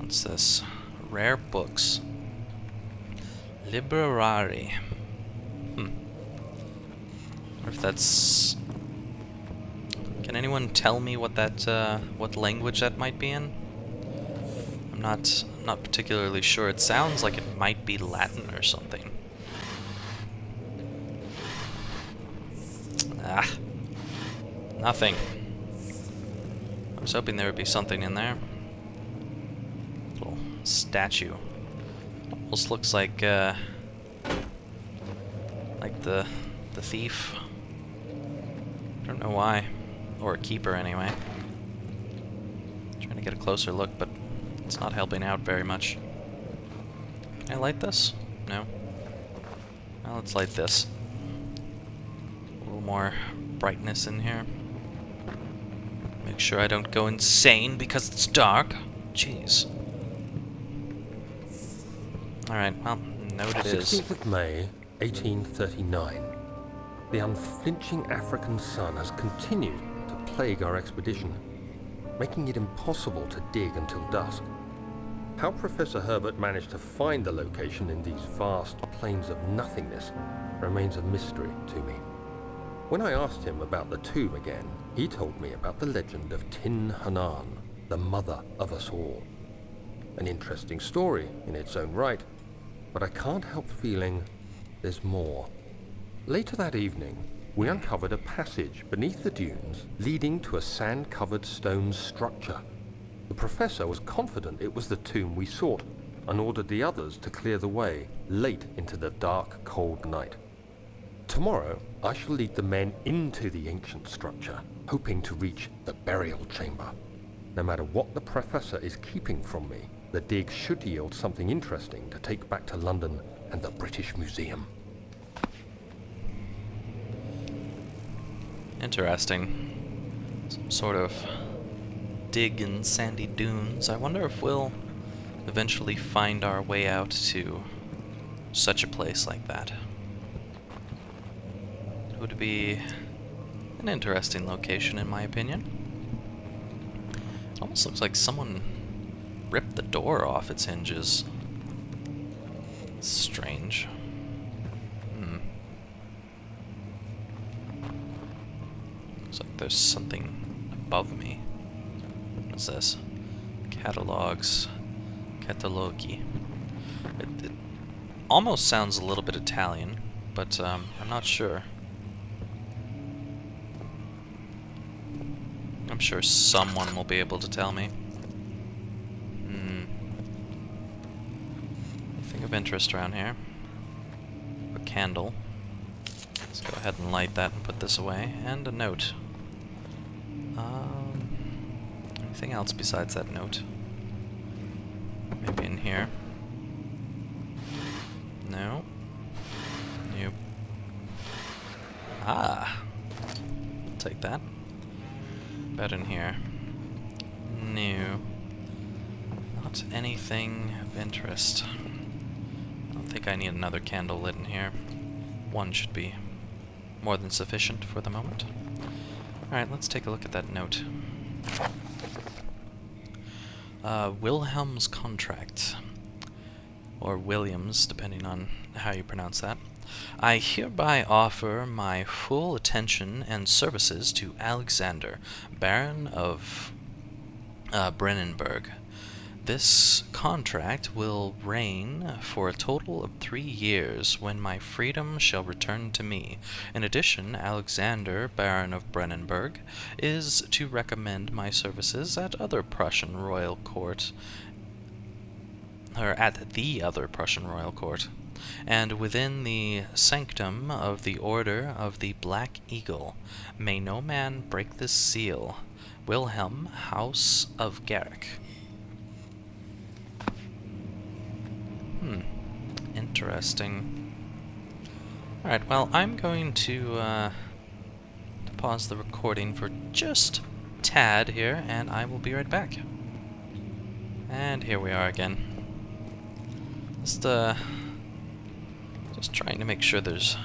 What's this? Rare books. Library. Or if that's... Can anyone tell me what that, what language that might be in? I'm not particularly sure. It sounds like it might be Latin or something. Ah. Nothing. I was hoping there would be something in there. Little statue. Almost looks like the thief. I don't know why. Or a keeper, anyway. Trying to get a closer look, but it's not helping out very much. Can I light this? No. Well, let's light this. A little more brightness in here. Make sure I don't go insane because it's dark. Jeez. Alright, well, note it is. 16th of May, 1839. The unflinching African sun has continued to plague our expedition, making it impossible to dig until dusk. How Professor Herbert managed to find the location in these vast plains of nothingness remains a mystery to me. When I asked him about the tomb again, he told me about the legend of Tin Hanan, the mother of us all. An interesting story in its own right, but I can't help feeling there's more. Later that evening, we uncovered a passage beneath the dunes leading to a sand-covered stone structure. The professor was confident it was the tomb we sought and ordered the others to clear the way late into the dark, cold night. Tomorrow, I shall lead the men into the ancient structure, hoping to reach the burial chamber. No matter what the professor is keeping from me, the dig should yield something interesting to take back to London and the British Museum. Interesting. Some sort of dig in sandy dunes. I wonder if we'll eventually find our way out to such a place like that. It would be an interesting location, in my opinion. It almost looks like someone ripped the door off its hinges. It's strange. Looks like there's something above me. What's this? Catalogs. Catalogi. It almost sounds a little bit Italian, but I'm not sure. I'm sure someone will be able to tell me. Anything of interest around here? A candle. Let's go ahead and light that and put this away. And a note. Anything else besides that note? Maybe in here. No. Nope. Ah! I'll take that. Bed in here. No. Not anything of interest. I don't think I need another candle lit in here. One should be more than sufficient for the moment. Alright, let's take a look at that note. Wilhelm's contract. Or Williams, depending on how you pronounce that. I hereby offer my full attention and services to Alexander, Baron of Brennenburg. This contract will reign for a total of 3 years, when my freedom shall return to me. In addition, Alexander, Baron of Brennenburg, is to recommend my services at other Prussian royal court, or at the other Prussian royal court, and within the sanctum of the Order of the Black Eagle. May no man break this seal. Wilhelm, House of Garrick. Interesting. Alright, well, I'm going to pause the recording for just a tad here, and I will be right back. And here we are again. Just trying to make sure there's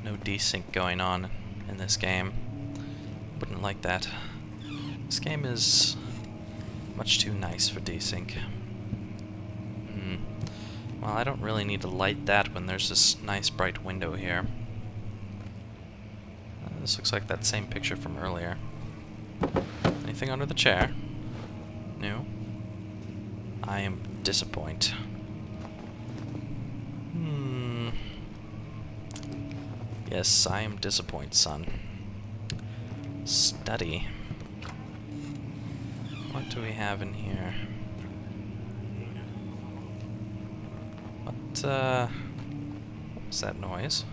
no desync going on in this game. Wouldn't like that. This game is much too nice for desync. Well, I don't really need to light that when there's this nice bright window here. This looks like that same picture from earlier. Anything under the chair? No. I am disappointed. Yes, I am disappointed, son. Study. What do we have in here? What's that noise?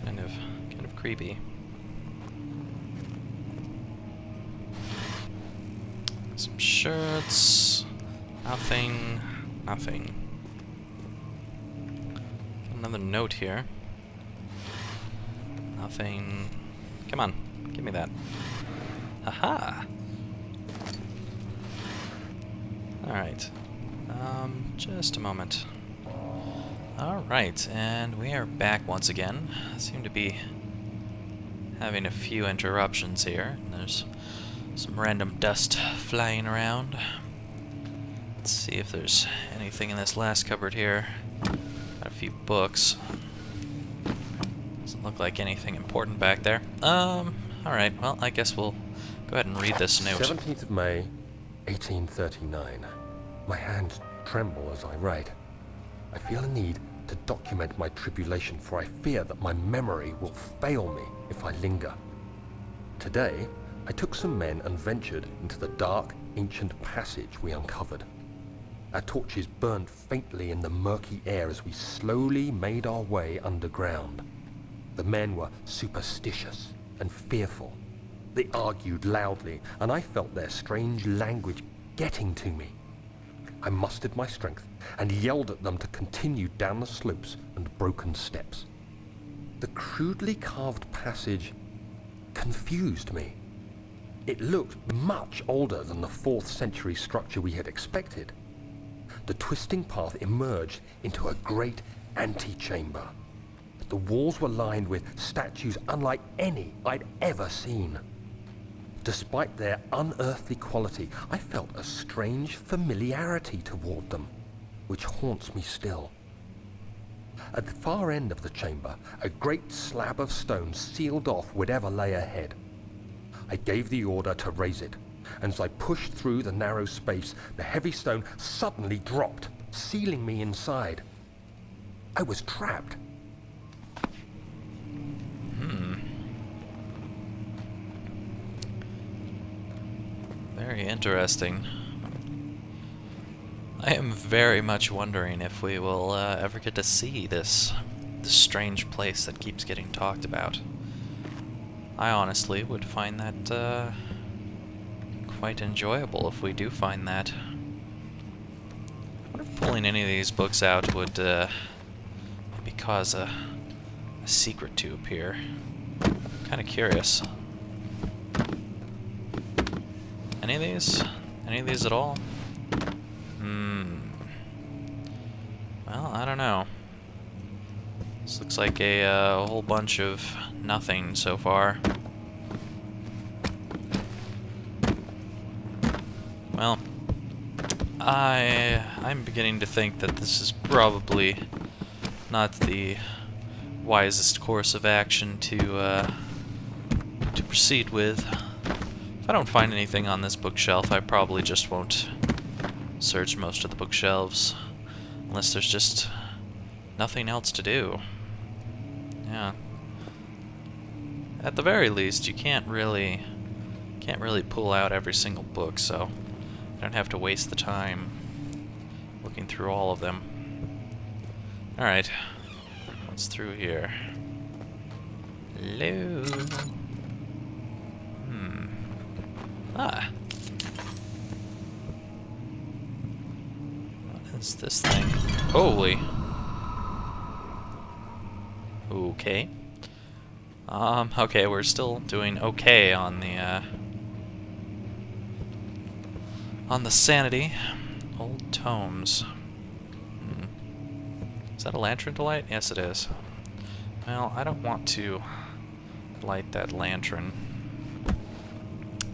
Kind of creepy. Some shirts. Nothing. Another note here. Nothing. Come on, give me that. Haha! Alright. Just a moment. Alright, and we are back once again. Seem to be having a few interruptions here. There's some random dust flying around. Let's see if there's anything in this last cupboard here. Got a few books. Doesn't look like anything important back there. Alright, well, I guess we'll go ahead and read this note. 17th of May, 1839. My hands tremble as I write. I feel a need to document my tribulation, for I fear that my memory will fail me if I linger. Today, I took some men and ventured into the dark, ancient passage we uncovered. Our torches burned faintly in the murky air as we slowly made our way underground. The men were superstitious and fearful. They argued loudly, and I felt their strange language getting to me. I mustered my strength and yelled at them to continue down the slopes and broken steps. The crudely carved passage confused me. It looked much older than the 4th century structure we had expected. The twisting path emerged into a great antechamber. The walls were lined with statues unlike any I'd ever seen. Despite their unearthly quality, I felt a strange familiarity toward them, which haunts me still. At the far end of the chamber, a great slab of stone sealed off whatever lay ahead. I gave the order to raise it, and as I pushed through the narrow space, the heavy stone suddenly dropped, sealing me inside. I was trapped. Very interesting. I am very much wondering if we will ever get to see this strange place that keeps getting talked about. I honestly would find that quite enjoyable if we do find that. I wonder if pulling any of these books out would maybe cause a secret to appear. I'm kind of curious. Any of these? Any of these at all? Well, I don't know. This looks like a whole bunch of nothing so far. Well, I'm beginning to think that this is probably not the wisest course of action to proceed with. If I don't find anything on this bookshelf, I probably just won't search most of the bookshelves, unless there's just nothing else to do. Yeah. At the very least, you can't really pull out every single book, so I don't have to waste the time looking through all of them. Alright. What's through here? Hello? Ah. What is this thing? Holy. Okay. Okay, we're still doing okay on the sanity. Old tomes. Is that a lantern to light? Yes, it is. Well, I don't want to light that lantern,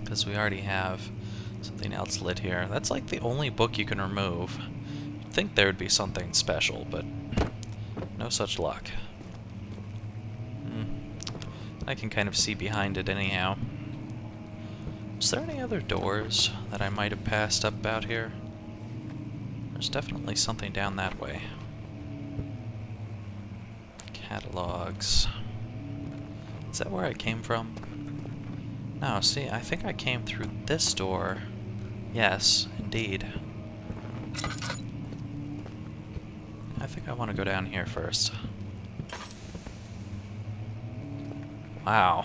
because we already have Something else lit here. That's like the only book you can remove. You'd think there would be something special, but no such luck. I can kind of see behind it anyhow. Is there any other doors that I might have passed up out here? There's definitely something down that way. Catalogs. Is that where I came from? No, see, I think I came through this door. Yes, indeed. I think I want to go down here first. Wow.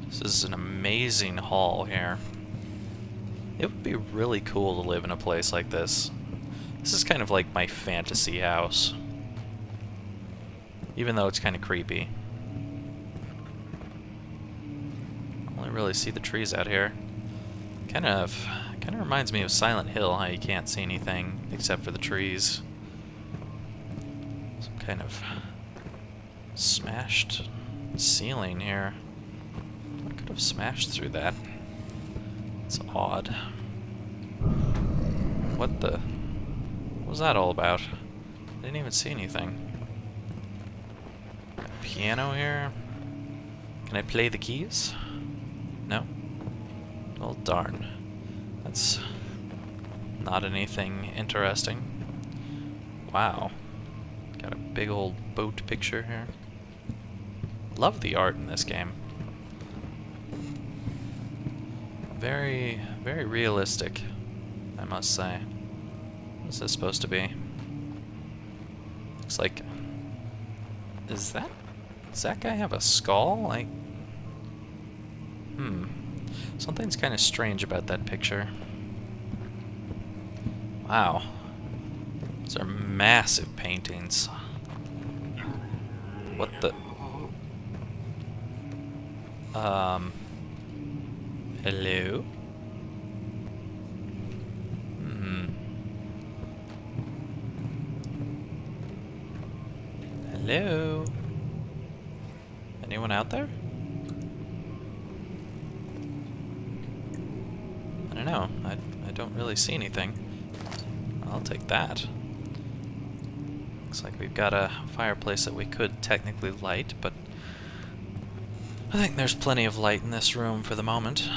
This is an amazing hall here. It would be really cool to live in a place like this. This is kind of like my fantasy house. Even though it's kind of creepy. Only really see the trees out here. Kind of reminds me of Silent Hill, how you can't see anything except for the trees. Some kind of smashed ceiling here. What could have smashed through that? It's odd. What was that all about? I didn't even see anything. Piano here. Can I play the keys? No? Well, darn. That's not anything interesting. Wow. Got a big old boat picture here. Love the art in this game. Very, very realistic, I must say. What's this supposed to be? Looks like... Does that guy have a skull? Something's kind of strange about that picture. Wow. Those are massive paintings. What the... Hello? Hello? Anyone out there? I don't know. I don't really see anything. I'll take that. Looks like we've got a fireplace that we could technically light, but I think there's plenty of light in this room for the moment.